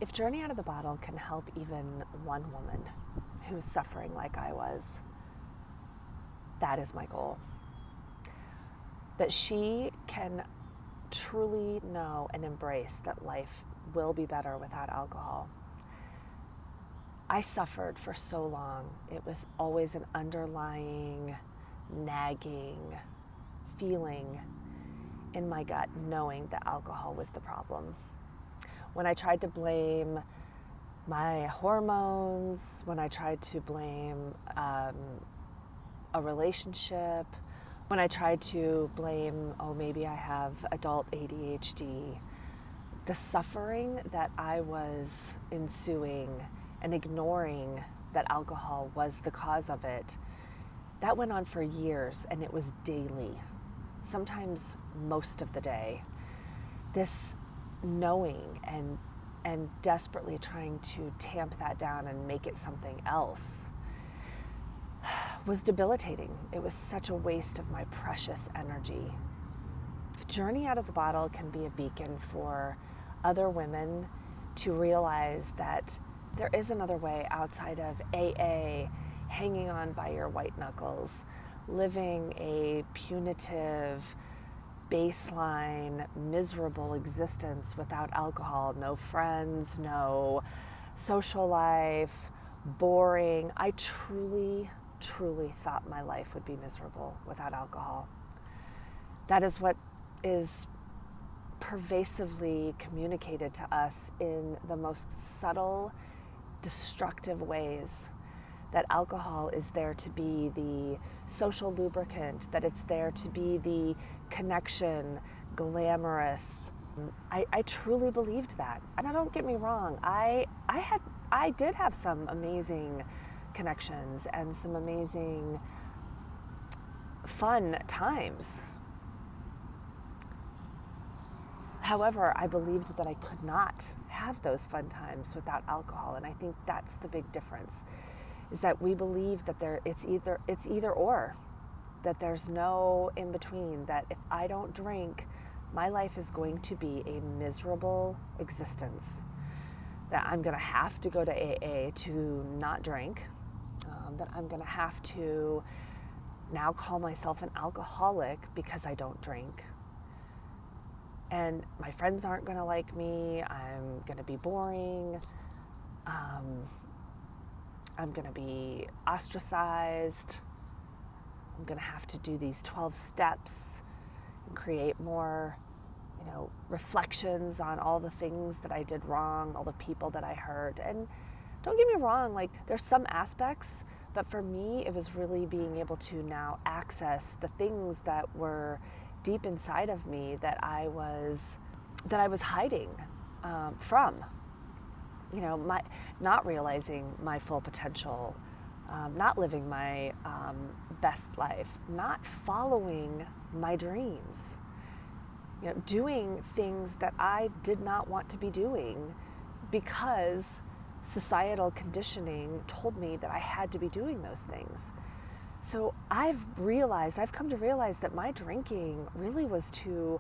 If Journey Out of the Bottle can help even one woman who's suffering like I was, that is my goal. That she can truly know and embrace that life will be better without alcohol. I suffered for so long. It was always an underlying, nagging feeling in my gut, knowing that alcohol was the problem. When I tried to blame my hormones, when I tried to blame a relationship, when I tried to blame, oh, maybe I have adult ADHD, the suffering that I was ensuing and ignoring that alcohol was the cause of it, that went on for years, and it was daily, sometimes most of the day. This knowing and desperately trying to tamp that down and make it something else was debilitating. It was such a waste of my precious energy. Journey Out of the Bottle can be a beacon for other women to realize that there is another way outside of AA, hanging on by your white knuckles, living a punitive, baseline, miserable existence without alcohol. No friends, no social life, boring. I truly thought my life would be miserable without alcohol. That is what is pervasively communicated to us in the most subtle, destructive ways. That alcohol is there to be the social lubricant, that it's there to be the connection, glamorous. I truly believed that. And don't get me wrong, I did have some amazing connections and some amazing fun times. However, I believed that I could not have those fun times without alcohol, and I think that's the big difference, is that we believe that it's either or, that there's no in between, that if I don't drink, my life is going to be a miserable existence, that I'm going to have to go to AA to not drink, that I'm going to have to now call myself an alcoholic because I don't drink. And my friends aren't going to like me. I'm going to be boring. I'm going to be ostracized. I'm going to have to do these 12 steps and create more, reflections on all the things that I did wrong, all the people that I hurt. And don't get me wrong, like, there's some aspects, but for me, it was really being able to now access the things that were deep inside of me that I was hiding from. Not realizing my full potential, not living my best life, not following my dreams, doing things that I did not want to be doing because societal conditioning told me that I had to be doing those things. So I've come to realize that my drinking really was to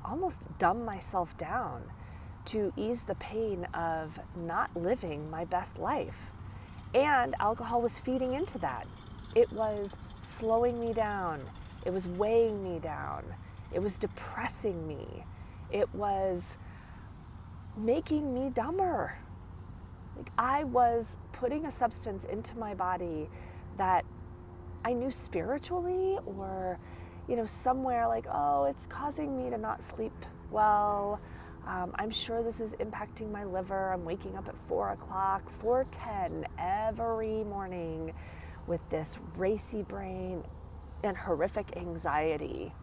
almost dumb myself down, to ease the pain of not living my best life. And alcohol was feeding into that. It was slowing me down. It was weighing me down. It was depressing me. It was making me dumber. Like, I was putting a substance into my body that I knew spiritually, or, somewhere like, oh, it's causing me to not sleep well. I'm sure this is impacting my liver. I'm waking up at 4 o'clock, 4:10 every morning with this racy brain and horrific anxiety.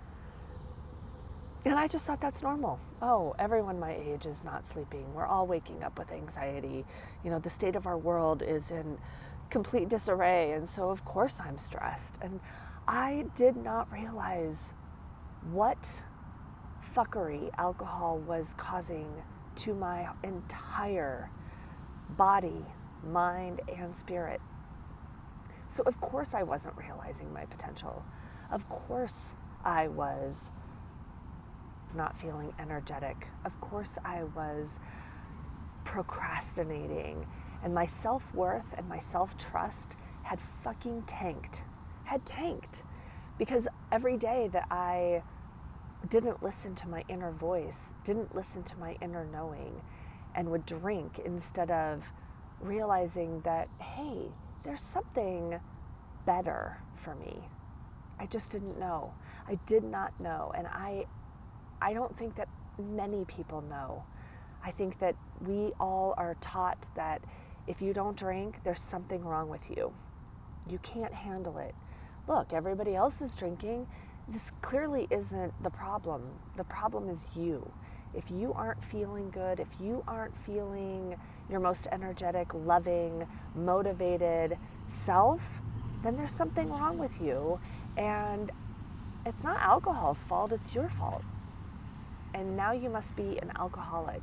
And I just thought that's normal. Oh, everyone my age is not sleeping. We're all waking up with anxiety. The state of our world is in complete disarray, and so of course I'm stressed. And I did not realize what fuckery alcohol was causing to my entire body, mind, and spirit. So of course I wasn't realizing my potential. Of course I was not feeling energetic. Of course I was procrastinating, and my self-worth and my self-trust had fucking tanked. Because every day that I didn't listen to my inner voice, didn't listen to my inner knowing, and would drink instead of realizing that, hey, there's something better for me. I just didn't know. I did not know. And I don't think that many people know. I think that we all are taught that if you don't drink, there's something wrong with you. You can't handle it. Look, everybody else is drinking. This clearly isn't the problem. The problem is you. If you aren't feeling good, if you aren't feeling your most energetic, loving, motivated self, then there's something wrong with you. And it's not alcohol's fault, it's your fault. And now you must be an alcoholic.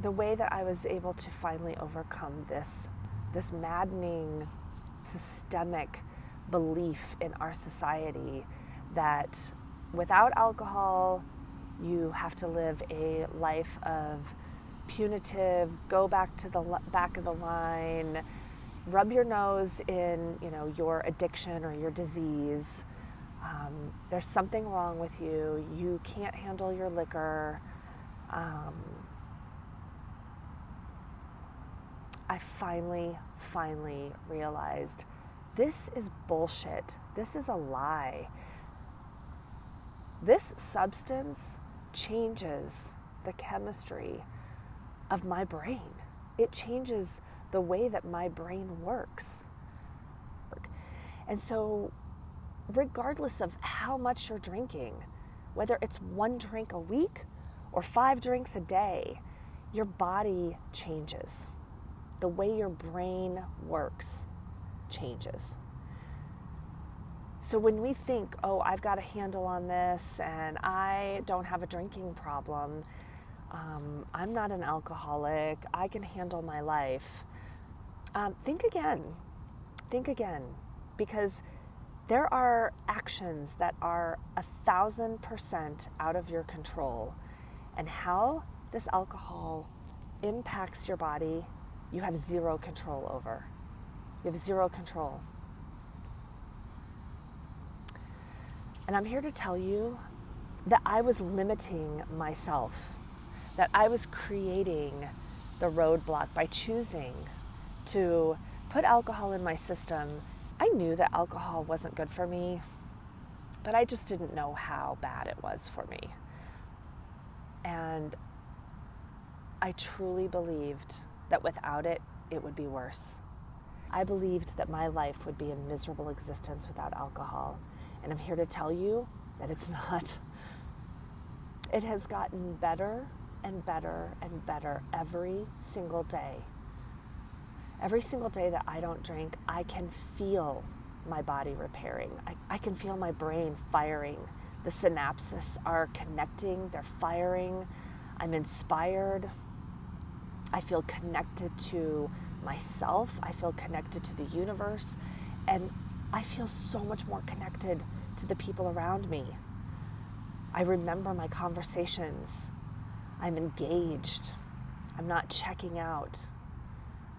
The way that I was able to finally overcome this maddening, systemic belief in our society that without alcohol, you have to live a life of punitive, go back to the back of the line, rub your nose in, your addiction or your disease. There's something wrong with you. You can't handle your liquor. I finally realized this is bullshit. This is a lie. This substance changes the chemistry of my brain. It changes the way that my brain works. And so, regardless of how much you're drinking, whether it's 1 drink a week or 5 drinks a day, your body changes. The way your brain works changes. So when we think, oh, I've got a handle on this and I don't have a drinking problem, I'm not an alcoholic, I can handle my life, think again, because there are actions that are 1,000% out of your control, and how this alcohol impacts your body, you have zero control over. You have zero control. And I'm here to tell you that I was limiting myself, that I was creating the roadblock by choosing to put alcohol in my system. I knew that alcohol wasn't good for me, but I just didn't know how bad it was for me. And I truly believed that without it, it would be worse. I believed that my life would be a miserable existence without alcohol. And I'm here to tell you that it's not. It has gotten better and better and better every single day. Every single day that I don't drink, I can feel my body repairing. I can feel my brain firing. The synapses are connecting, they're firing. I'm inspired. I feel connected to myself. I feel connected to the universe. And I feel so much more connected to the people around me. I remember my conversations. I'm engaged. I'm not checking out.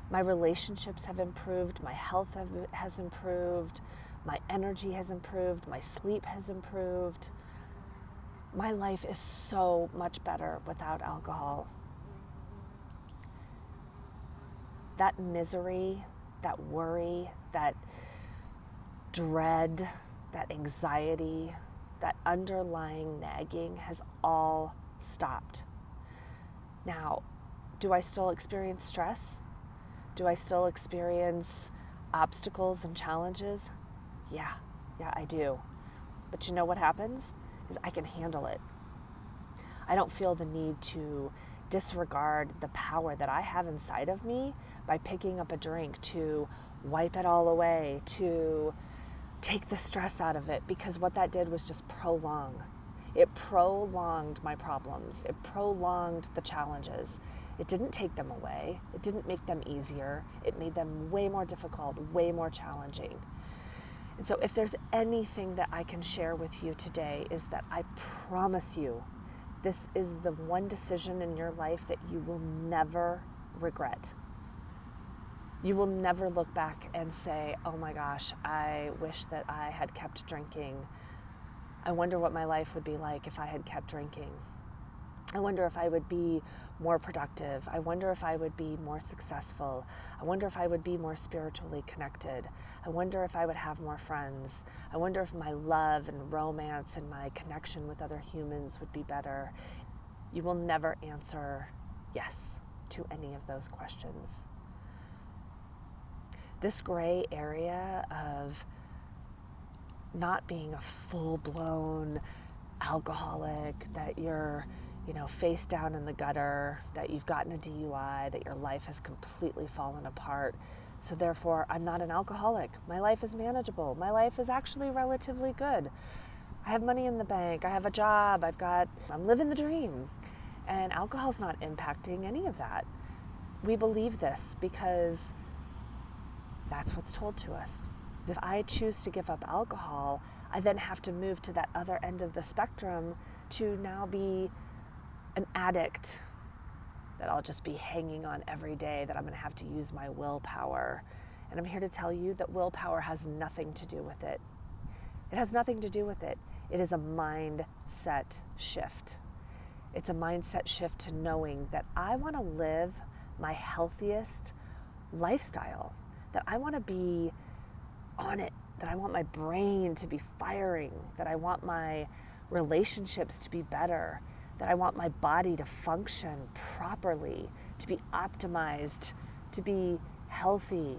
My relationships have improved. My health has improved. My energy has improved. My sleep has improved. My life is so much better without alcohol. That misery, that worry, that dread, that anxiety, that underlying nagging has all stopped. Now, do I still experience stress? Do I still experience obstacles and challenges? Yeah, I do. But you know what happens? Is I can handle it. I don't feel the need to disregard the power that I have inside of me by picking up a drink to wipe it all away, to take the stress out of it, because what that did was just prolong. It prolonged my problems. It prolonged the challenges. It didn't take them away. It didn't make them easier. It made them way more difficult, way more challenging. And so if there's anything that I can share with you today is that I promise you This is the one decision in your life that you will never regret. You will never look back and say, oh my gosh, I wish that I had kept drinking. I wonder what my life would be like if I had kept drinking. I wonder if I would be more productive. I wonder if I would be more successful. I wonder if I would be more spiritually connected. I wonder if I would have more friends. I wonder if my love and romance and my connection with other humans would be better. You will never answer yes to any of those questions. This gray area of not being a full-blown alcoholic, that you're, face down in the gutter, that you've gotten a DUI, that your life has completely fallen apart. So therefore, I'm not an alcoholic. My life is manageable. My life is actually relatively good. I have money in the bank. I have a job. I'm living the dream. And alcohol's not impacting any of that. We believe this because that's what's told to us. If I choose to give up alcohol, I then have to move to that other end of the spectrum to now be an addict that I'll just be hanging on every day, that I'm going to have to use my willpower. And I'm here to tell you that willpower has nothing to do with it. It has nothing to do with it. It is a mindset shift. It's a mindset shift to knowing that I want to live my healthiest lifestyle, that I want to be on it, that I want my brain to be firing, that I want my relationships to be better, that I want my body to function properly, to be optimized, to be healthy,